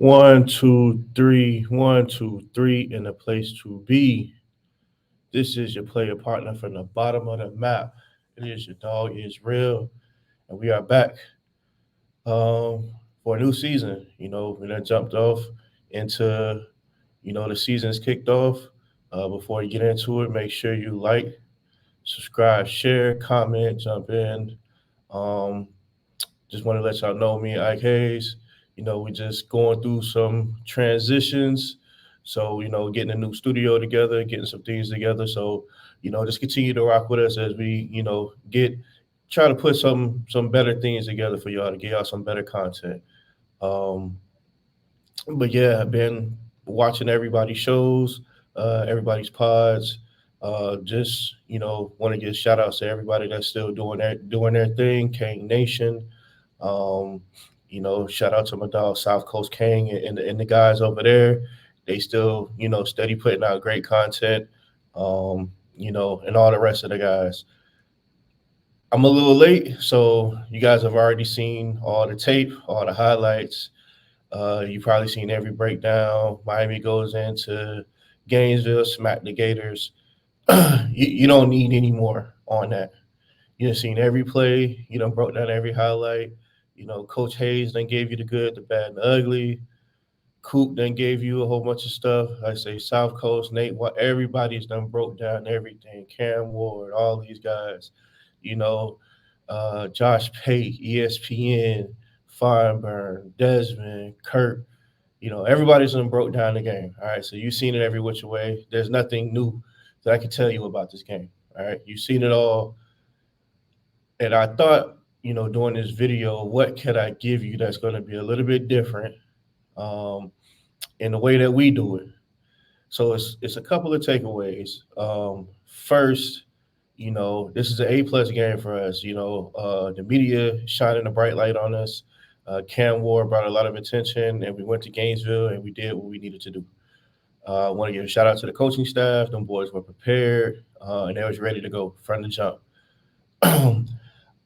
One, two, three, one, two, three, in the place to be. This is your player partner from the bottom of the map. It is your dog is real, and we are back for a new season. We done jumped off into the season's kicked off. Before you get into it, make sure you like, subscribe, share, comment, jump in. Um, Just want to let y'all know me and Ike Hayes. We just going through some transitions. So, getting a new studio together, getting some things together. So, just continue to rock with us as we, get try to put some better things together for y'all to get y'all some better content. Um, but yeah, I've been watching everybody's shows, everybody's pods. Just want to give shout outs to everybody that's still doing their thing. Kane Nation, um, shout out to my dog South Coast King and the guys over there. They still steady putting out great content. And all the rest of the guys. I'm a little late, so you guys have already seen all the tape, all the highlights. You've probably seen every breakdown. Miami goes into Gainesville, smack the Gators. You don't need any more on that. You done seen every play. You done broke down every highlight. Coach Hayes then gave you the good, the bad, and the ugly. Coop then gave you a whole bunch of stuff. I say South Coast, Nate, what everybody's done broke down everything. Cam Ward, all these guys. You know, Josh Pate, ESPN, Feinberg, Desmond, Kurt. Everybody's done broke down the game. All right, so you've seen it every which way. There's nothing new that I can tell you about this game. All right, you've seen it all. And I thought, doing this video, what could I give you that's going to be a little bit different um, in the way that we do it? So it's a couple of takeaways. First, this is an A+ game for us. The media shining a bright light on us. Cam Ward brought a lot of attention, and we went to Gainesville and we did what we needed to do. I want to give a shout out to the coaching staff. Them boys were prepared and they was ready to go from the jump.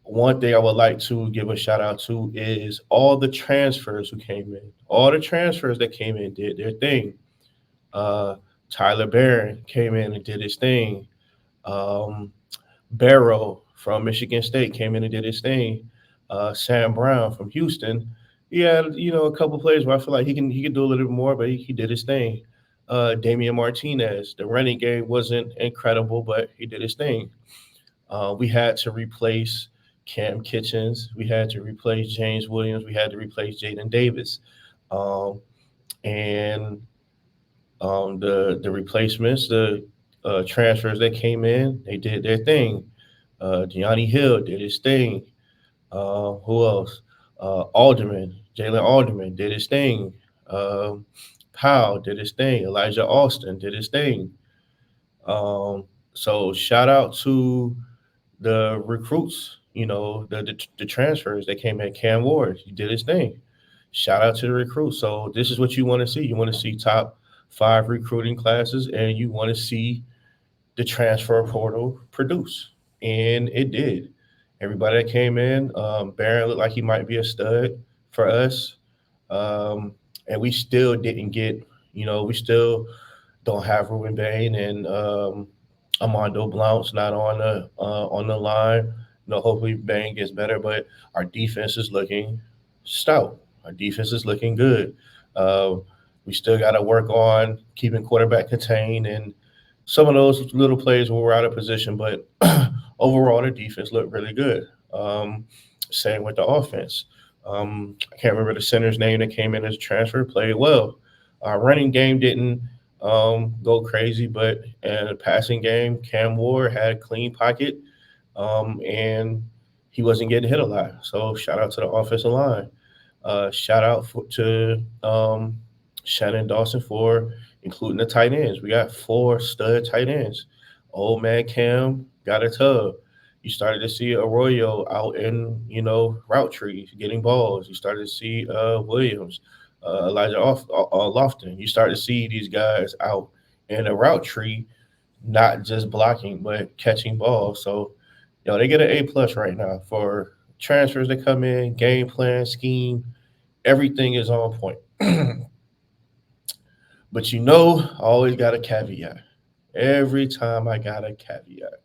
One thing I would like to give a shout out to is all the transfers who came in. All the transfers that came in did their thing. Uh, Tyler Barron came in and did his thing. Um, Barrow from Michigan State came in and did his thing. Sam Brown from Houston, he had a couple plays where I feel like he can do a little bit more, but he did his thing. Damian Martinez, the running game wasn't incredible, but he did his thing. We had to replace Cam Kitchens. We had to replace James Williams. We had to replace Jaden Davis. Um, and the replacements, the transfers that came in, they did their thing. Deani Hill did his thing. Who else? Jalen Alderman did his thing. Um, Powell did his thing. Elijah Austin did his thing. So shout out to the recruits, the transfers that came in. Cam Ward, he did his thing. Shout out to the recruits. So this is what you want to see. You want to see top five recruiting classes, and you want to see the transfer portal produce, and it did. Everybody that came in, Barron looked like he might be a stud for us, and we still didn't get. We still don't have Ruben Bain and Armando Blount's not on the line. Hopefully Bain gets better, but our defense is looking stout. Our defense is looking good. Uh, we still got to work on keeping quarterback contained and some of those little plays where we're out of position, but overall the defense looked really good. Same with the offense. I can't remember the center's name that came in as a transfer, played well. Our running game didn't go crazy, but in the passing game, Cam Ward had a clean pocket, and he wasn't getting hit a lot. So shout out to the offensive line. Shout out to Shannon Dawson for including the tight ends. We got four stud tight ends. Old man Cam got a tub. You started to see Arroyo out in route trees getting balls. You started to see Williams, Elijah Lofton. You start to see these guys out in a route tree, not just blocking but catching balls. So they get an A+ right now for transfers that come in, game plan, scheme, everything is on point. But I always got a caveat. Every time I got a caveat.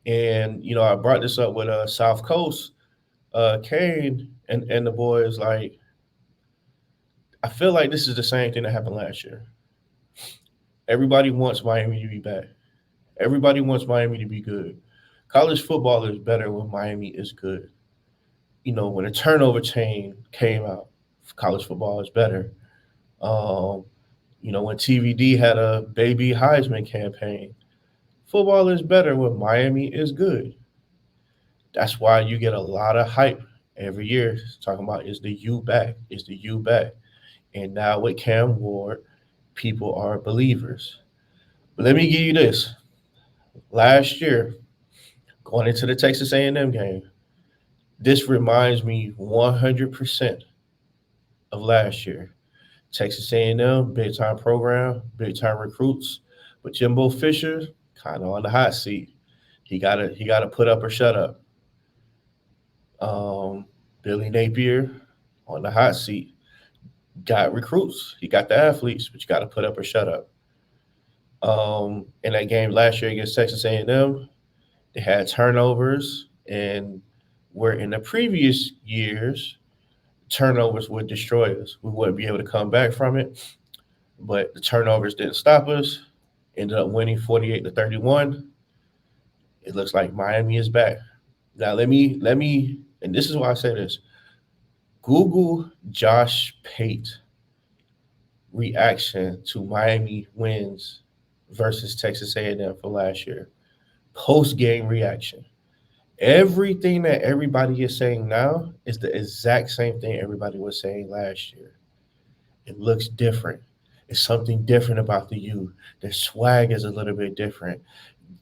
And I brought this up with South Coast, Kane and the boys. Like, I feel like this is the same thing that happened last year. Everybody wants Miami to be back. Everybody wants Miami to be good. College football is better when Miami is good. When the turnover chain came out, college football is better. Um, when TVD had a baby Heisman campaign, football is better when Miami is good. That's why you get a lot of hype every year talking about, is the U back? Is the U back? And now with Cam Ward, people are believers. But let me give you this. Last year, going into the Texas A&M game, this reminds me 100% of last year. Texas A&M, big time program, big time recruits, but Jimbo Fisher kind of on the hot seat. He gotta put up or shut up. Um, Billy Napier on the hot seat, got recruits. He got the athletes, but you got to put up or shut up. In that game last year against Texas A&M, they had turnovers, and where in the previous years turnovers would destroy us. We wouldn't be able to come back from it, but the turnovers didn't stop us. Ended up winning 48-31. It looks like Miami is back. Now let me, and this is why I say this. Google Josh Pate reaction to Miami wins versus Texas A&M for last year. Post game reaction. Everything that everybody is saying now is the exact same thing everybody was saying last year. It looks different. It's something different about the U. Their swag is a little bit different.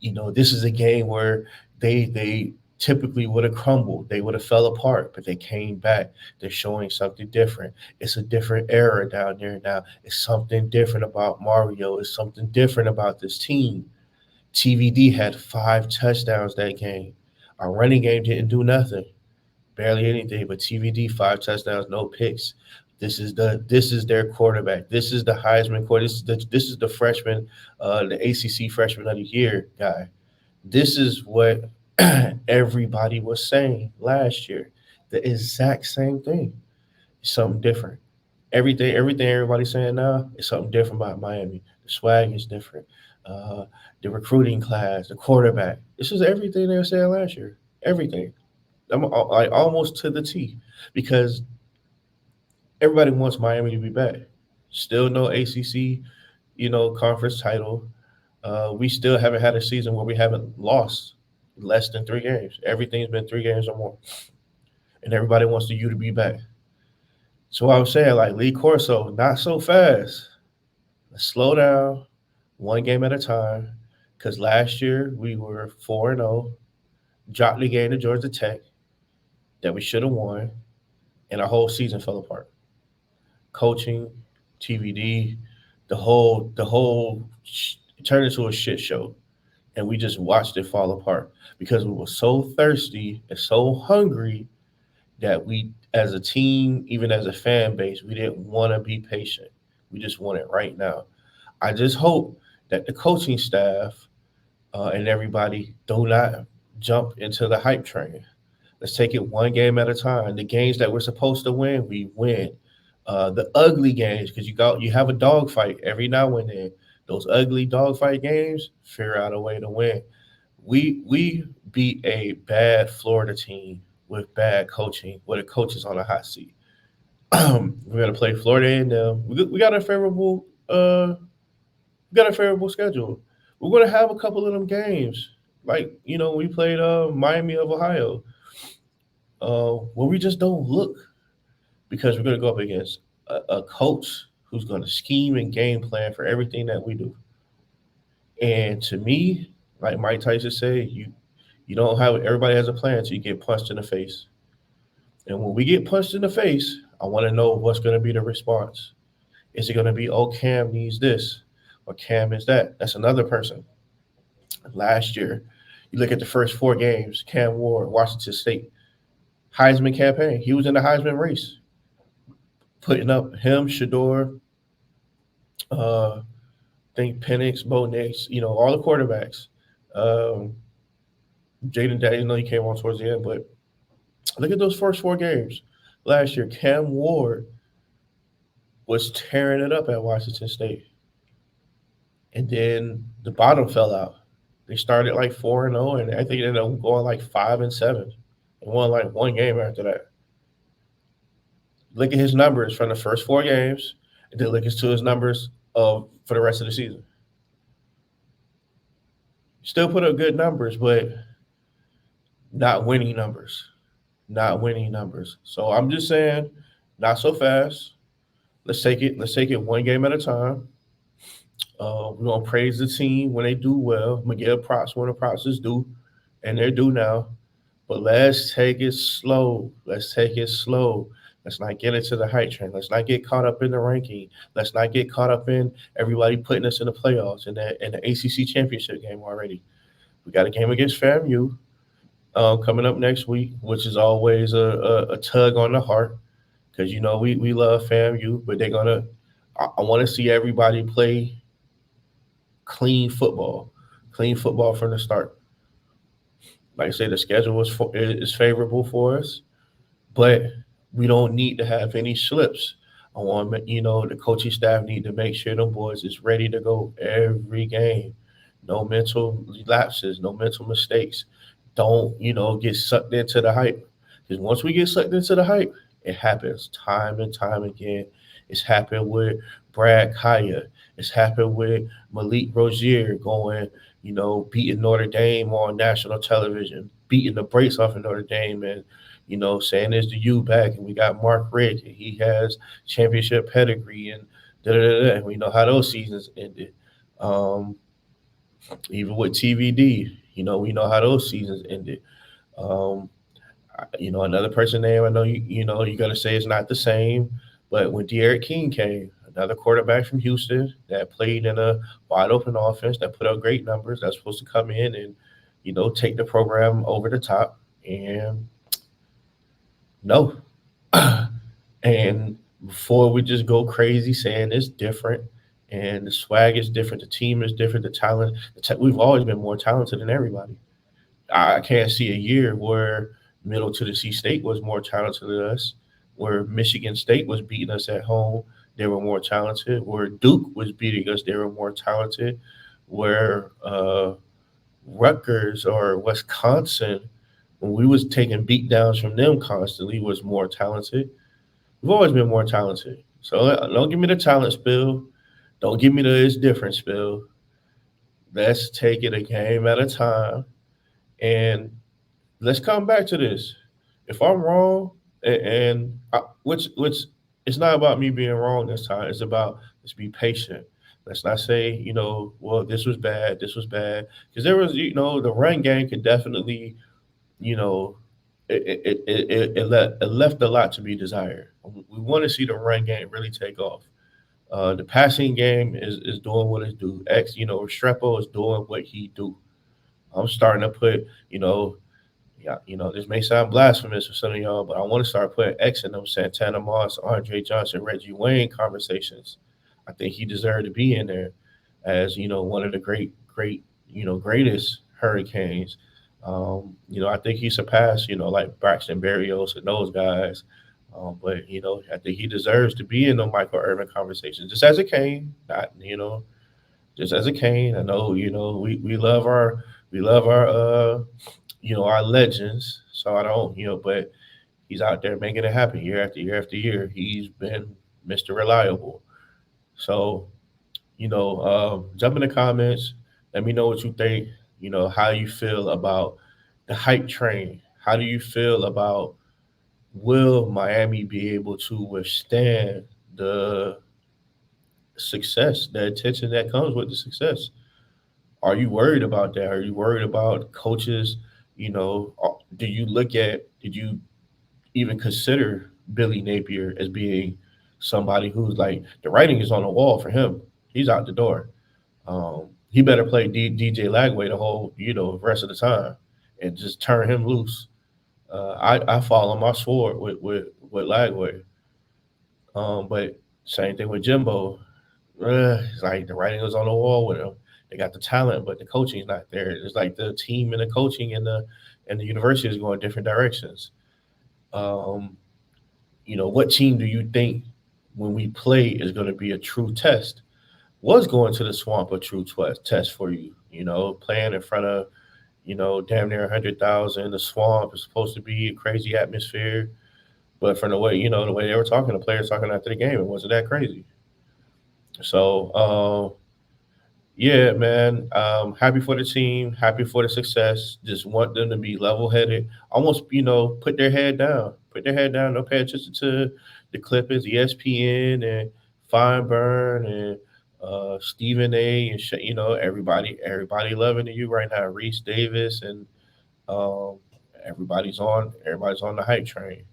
This is a game where they typically would have crumbled. They would have fell apart, but they came back. They're showing something different. It's a different era down there now. It's something different about Mario. It's something different about this team. TVD had 5 touchdowns that game. Our running game didn't do nothing, barely anything. But TVD 5 touchdowns, no picks. This is their quarterback. This is the Heisman quarterback. This is the freshman, the ACC freshman of the year guy. This is what everybody was saying last year. The exact same thing. Something different. Everything everybody's saying now is something different about Miami. The swag is different. Uh, the recruiting class, the quarterback. This is everything they were saying last year. Everything. I'm like almost to the T, because everybody wants Miami to be back. Still no ACC, conference title. We still haven't had a season where we haven't lost less than 3 games. Everything's been 3 games or more, and everybody wants the U to be back. So I was saying, like, Lee Corso, not so fast. Let's slow down, one game at a time. Because last year we were 4-0, dropped the game to Georgia Tech that we should have won, and our whole season fell apart. Coaching, TVD, the whole it turned into a shit show, and we just watched it fall apart because we were so thirsty and so hungry that we, as a team, even as a fan base, we didn't want to be patient. We just want it right now. I just hope that the coaching staff and everybody do not jump into the hype train. Let's take it one game at a time. The games that we're supposed to win, we win. The ugly games, because you have a dogfight every now and then. Those ugly dogfight games, figure out a way to win. We beat a bad Florida team with bad coaching, where the coach is on a hot seat. We're gonna play Florida A&M. We got a favorable schedule. We're gonna have a couple of them games, like we played Miami of Ohio, where we just don't look, because we're gonna go up against a coach who's gonna scheme and game plan for everything that we do. And to me, like Mike Tyson said, you don't have everybody has a plan until you get punched in the face. And when we get punched in the face, I want to know what's going to be the response. Is it going to be, oh, Cam needs this, or Cam is that? That's another person. Last year, you look at the first 4 games, Cam Ward, Washington State, Heisman campaign. He was in the Heisman race. putting up him, Shador, I think Penix, Bo Nix, all the quarterbacks. Um, Jaden Daniels, I know he came on towards the end, but look at those first four games last year. Cam Ward was tearing it up at Washington State, and then the bottom fell out. They started like 4-0, and I think they ended up going like 5-7, and won like one game after that. Look at his numbers from the first four games, and then look to his numbers for the rest of the season. Still put up good numbers, but not winning numbers. Not winning numbers. So I'm just saying, not so fast. Let's take it. Let's take it one game at a time. We're gonna praise the team when they do well. I'm gonna give props when the props is due, and they're due now. But let's take it slow. Let's take it slow. Let's not get into the hype train. Let's not get caught up in the ranking. Let's not get caught up in everybody putting us in the playoffs and the ACC championship game already. We got a game against FAMU coming up next week, which is always a tug on the heart because we love FAMU, but they're gonna. I want to see everybody play clean football from the start. Like I say, the schedule is favorable for us, but we don't need to have any slips. I want the coaching staff need to make sure the boys is ready to go every game. No mental lapses, no mental mistakes. Don't get sucked into the hype because once we get sucked into the hype, it happens time and time again. It's happened with Brad Kaya. It's happened with Malik Rozier going, beating Notre Dame on national television, beating the brakes off of Notre Dame, and saying there's the U back, and we got Mark Rick, and he has championship pedigree, and da da da. And we know how those seasons ended. Um, Even with TVD, we know how those seasons ended. Um, Another person name I know you're gonna say is not the same, but when De'Aaron King came, another quarterback from Houston that played in a wide open offense that put up great numbers, that's supposed to come in and take the program over the top, and no. And before we just go crazy saying it's different and the swag is different, the team is different, the talent, we've always been more talented than everybody. I can't see a year where Middle Tennessee State was more talented than us, where Michigan State was beating us at home, they were more talented, where Duke was beating us, they were more talented, where Rutgers or Wisconsin, when we was taking beat downs from them constantly, was more talented. We've always been more talented. So don't give me the talent spill. Don't give me the it's different spill. Let's take it a game at a time. And let's come back to this. If I'm wrong, which it's not about me being wrong this time. It's about let's be patient. Let's not say well this was bad, this was bad, because there was the run game could definitely you know it left a lot to be desired. We want to see the run game really take off. The passing game is doing what it do. Restrepo is doing what he do. I'm starting to put, yeah, this may sound blasphemous for some of y'all, but I want to start putting X in them Santana Moss, Andre Johnson, Reggie Wayne conversations. I think he deserved to be in there as one of the greatest Hurricanes. I think he surpassed like Braxton Berrios and those guys. But I think he deserves to be in the Michael Irvin conversation, just as a Kane, not just as a Kane. I know we love our legends. So I don't but he's out there making it happen year after year after year. He's been Mr. Reliable. So jump in the comments. Let me know what you think. How you feel about the hype train. How do you feel about will Miami be able to withstand the success, the attention that comes with the success? Are you worried about that? Are you worried about coaches? Did you even consider Billy Napier as being somebody who's like the writing is on the wall for him? He's out the door. He better play DJ Lagway the whole rest of the time and just turn him loose. I fall on my sword with Lagway. But same thing with Jimbo. It's like the writing was on the wall with him. They got the talent, but the coaching's not there. It's like the team and the coaching and the university is going different directions. Um, what team do you think when we play is going to be a true test? Was going to the swamp a true test for you? Playing in front of damn near 100,000. The swamp is supposed to be a crazy atmosphere, but from the way they were talking, the players talking after the game, it wasn't that crazy. So, yeah, man. Happy for the team. Happy for the success. Just want them to be level headed. Almost, put their head down. Put their head down. Don't pay attention to the Clippers, ESPN, and Feinburn and Stephen A. and everybody loving you right now. Reese Davis and um, everybody's on the hype train.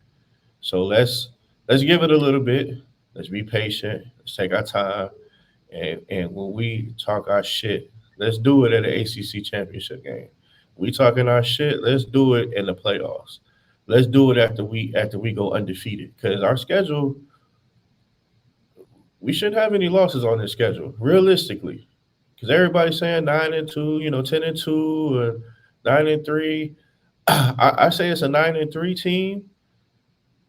So let's give it a little bit. Let's be patient. Let's take our time. And when we talk our shit, let's do it at the ACC championship game. We talking our shit. Let's do it in the playoffs. Let's do it after we go undefeated. Because our schedule, we shouldn't have any losses on this schedule, realistically. Because everybody's saying 9-2, 10-2, or 9-3. I say it's a 9-3 team,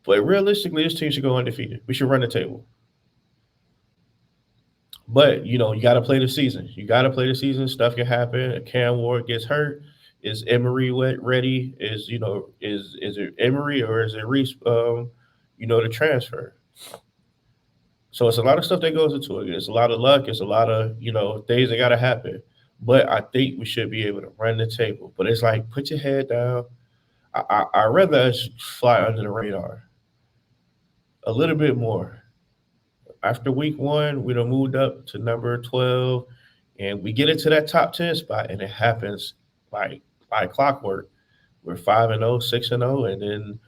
but realistically, this team should go undefeated. We should run the table. But you got to play the season. You got to play the season. Stuff can happen. Cam Ward gets hurt. Is Emery ready? Is it Emery or is it Reese? The transfer. So it's a lot of stuff that goes into it. It's a lot of luck. It's a lot of things that got to happen. But I think we should be able to run the table. But it's like put your head down. I rather us fly under the radar a little bit more. After week one, we done moved up to number 12, and we get into that top 10 spot, and it happens like by clockwork. We're 5-0, 6-0, and then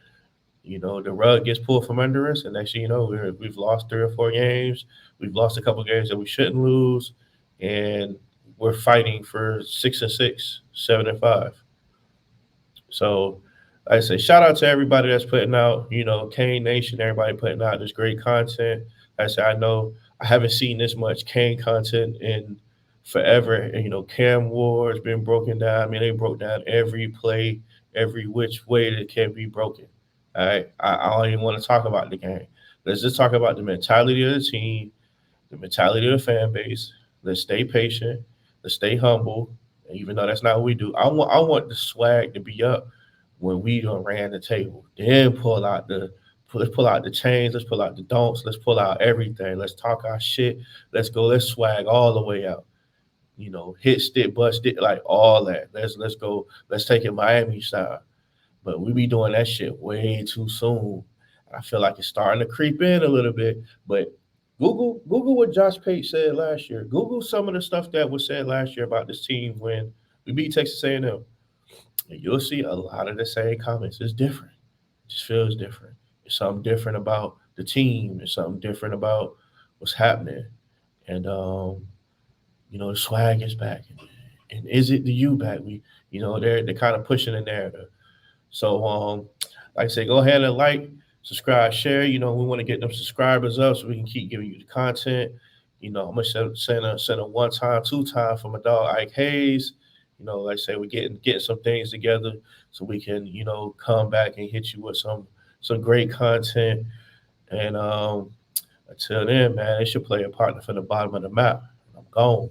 the rug gets pulled from under us, and next thing you know, we've lost 3 or 4 games. We've lost a couple games that we shouldn't lose, and we're fighting for 6-6, 7-5. So, like I say, shout out to everybody that's putting out, Kane Nation, everybody putting out this great content. Like I said, I know I haven't seen this much Kane content in forever. And, Cam Ward's been broken down. I mean, they broke down every play, every which way that can be broken. All right. I don't even want to talk about the game. Let's just talk about the mentality of the team, the mentality of the fan base. Let's stay patient. Let's stay humble. And even though that's not what we do, I want the swag to be up when we done ran the table. Then let's pull out the chains, let's pull out the don'ts, let's pull out everything. Let's talk our shit. Let's go, let's swag all the way out. Hit stick, bust stick, like all that. Let's go, let's take it Miami style. But we be doing that shit way too soon. I feel like it's starting to creep in a little bit. But Google what Josh Pate said last year. Google some of the stuff that was said last year about this team when we beat Texas A&M. And you'll see a lot of the same comments. It's different. It just feels different. It's something different about the team. It's something different about what's happening. And the swag is back. And is it the you back? They're kind of pushing the narrative. So like I say, go ahead and like, subscribe, share. We want to get them subscribers up so we can keep giving you the content. I'm gonna send a 1 time, 2 time for my dog Ike Hayes. Like I say, we're getting some things together so we can, come back and hit you with some great content. And until then, man, they should play a partner from the bottom of the map. I'm gone.